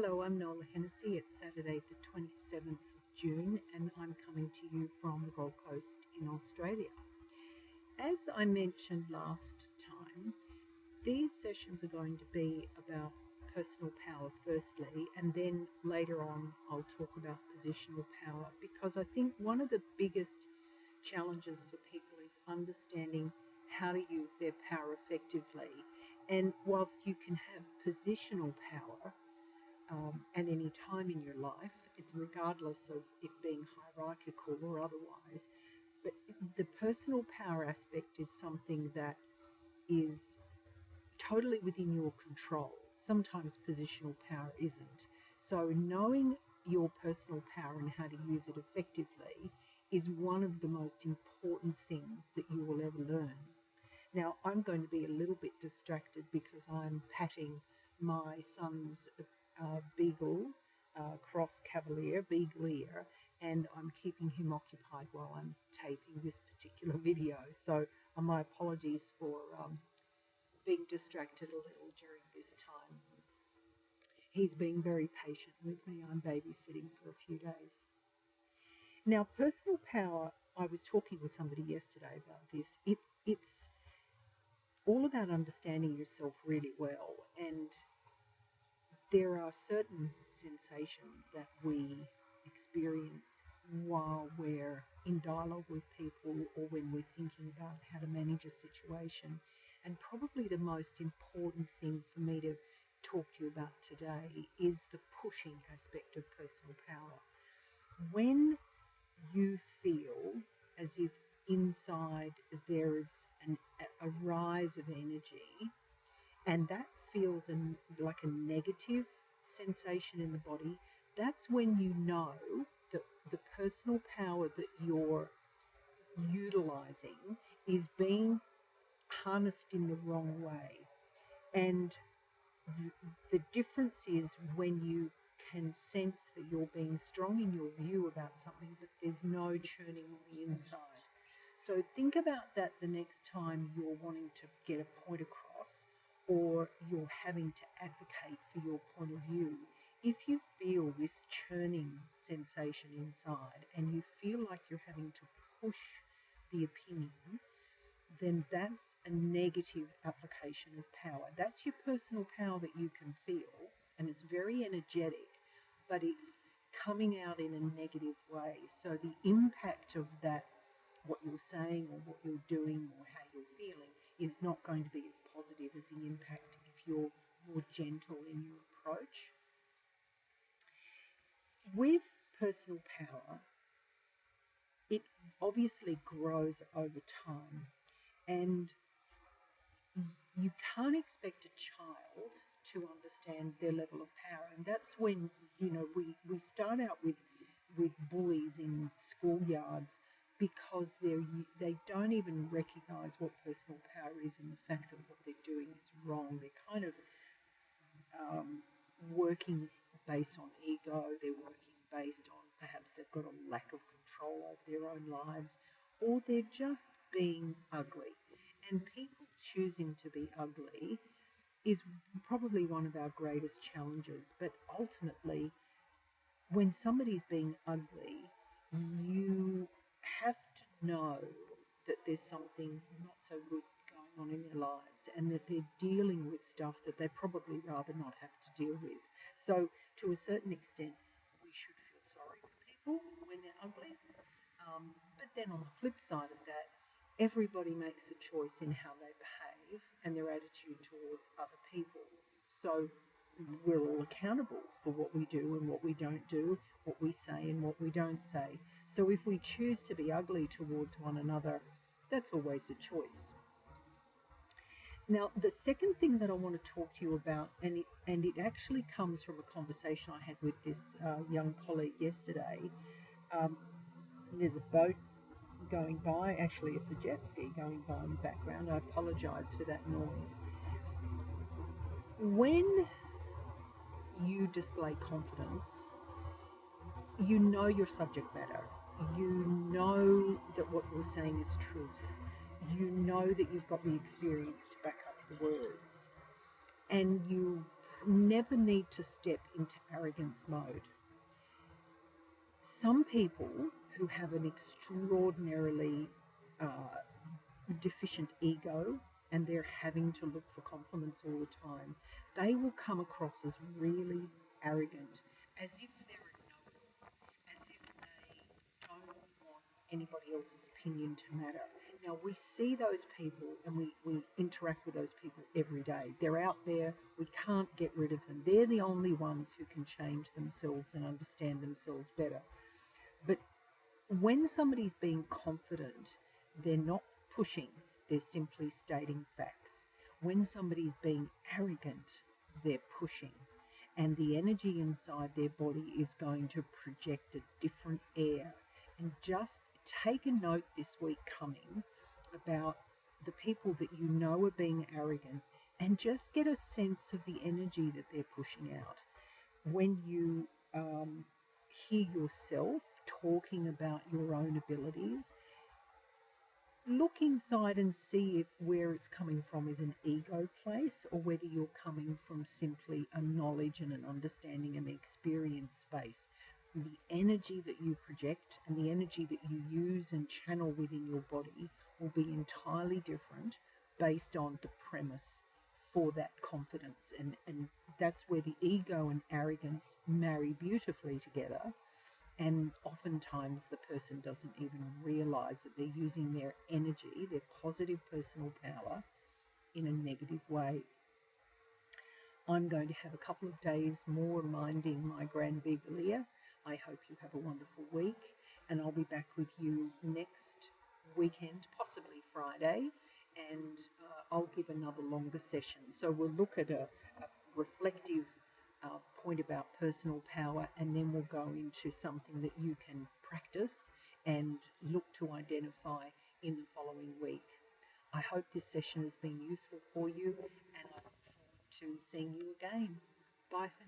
Hello, I'm Nola. It's Saturday, the 27th of June, and I'm coming to you from the Gold Coast in Australia. As I mentioned last time, these sessions are going to be about personal power firstly, and then later on I'll talk about positional power, because I think one of the biggest challenges for people is understanding how to use their power effectively. And whilst you can have positional power, at any time in your life, regardless of it being hierarchical or otherwise. But the personal power aspect is something that is totally within your control. Sometimes positional power isn't. So knowing your personal power and how to use it effectively is one of the most important things that you will ever learn. Now, I'm going to be a little bit distracted because I'm patting my son's beagle, cross cavalier, beagle, and I'm keeping him occupied while I'm taping this particular video. So my apologies for being distracted a little during this time. He's being very patient with me. I'm babysitting for a few days. Now, personal power, I was talking with somebody yesterday about this. It's all about understanding yourself really well, and there are certain sensations that we experience while we're in dialogue with people or when we're thinking about how to manage a situation. And probably the most important thing for me to talk to you about today is the pushing aspect of personal power. When you feel as if inside there is a rise of energy, and that feels like a negative sensation in the body, that's when you know that the personal power that you're utilizing is being harnessed in the wrong way. And the difference is when you can sense that you're being strong in your view about something, but there's no churning on the inside. So think about that the next time you're wanting to get a point across, or you're having to advocate for your point of view. If you feel this churning sensation inside and you feel like you're having to push the opinion, then that's a negative application of power. That's your personal power that you can feel, and it's very energetic, but it's coming out in a negative way. So the impact of that, what you're saying or what you're doing or how you're feeling, is not going to be as positive as the impact if you're more gentle in your approach. With personal power, it obviously grows over time, and you can't expect a child to understand their level of power. And that's when, we start out with bullies in schoolyards because they don't even recognise what personal power is and the fact that what they're doing is wrong. They're kind of working based on ego, they're working based on perhaps they've got a lack of control over their own lives, or they're just being ugly. And people choosing to be ugly is probably one of our greatest challenges. But ultimately, when somebody's being ugly, you have to know that there's something not so good going on in their lives, and that they're dealing with stuff that they probably rather not have to deal with. So to a certain extent, we should feel sorry for people when they're ugly. But then on the flip side of that, everybody makes a choice in how they behave and their attitude towards other people. So we're all accountable for what we do and what we don't do, what we say and what we don't say. So if we choose to be ugly towards one another, that's always a choice. Now, the second thing that I want to talk to you about, and it actually comes from a conversation I had with this young colleague yesterday. There's a boat going by. Actually, it's a jet ski going by in the background. I apologise for that noise. When you display confidence, you know your subject matter. You know that what you're saying is truth. You know that you've got the experience to back up the words. And you never need to step into arrogance mode. Some people who have an extraordinarily uh, deficient ego and they're having to look for compliments all the time, they will come across as really arrogant, as if they're as if they don't want anybody else's opinion to matter. Now, we see those people and we interact with those people every day. They're out there, we can't get rid of them. They're the only ones who can change themselves and understand themselves better. But when somebody's being confident, they're not pushing, they're simply stating facts. When somebody's being arrogant, they're pushing. And the energy inside their body is going to project a different air. And just take a note this week coming about the people that you know are being arrogant and just get a sense of the energy that they're pushing out. When you hear yourself talking about your own abilities, look inside and see if where it's coming from is an ego place or whether you're coming from simply a knowledge and an understanding and experience space. The energy that you project and the energy that you use and channel within your body will be entirely different based on the premise for that confidence. And that's where the ego and arrogance marry beautifully together. And oftentimes the person doesn't even realize that they're using their energy, their positive personal power, in a negative way. I'm going to have a couple of days more reminding my grandbaby Leah. I hope you have a wonderful week, and I'll be back with you next weekend, possibly Friday, and I'll give another longer session. So we'll look at a reflective point about personal power, and then we'll go into something that you can practice and look to identify in the following week. I hope this session has been useful for you, and I look forward to seeing you again. Bye for now.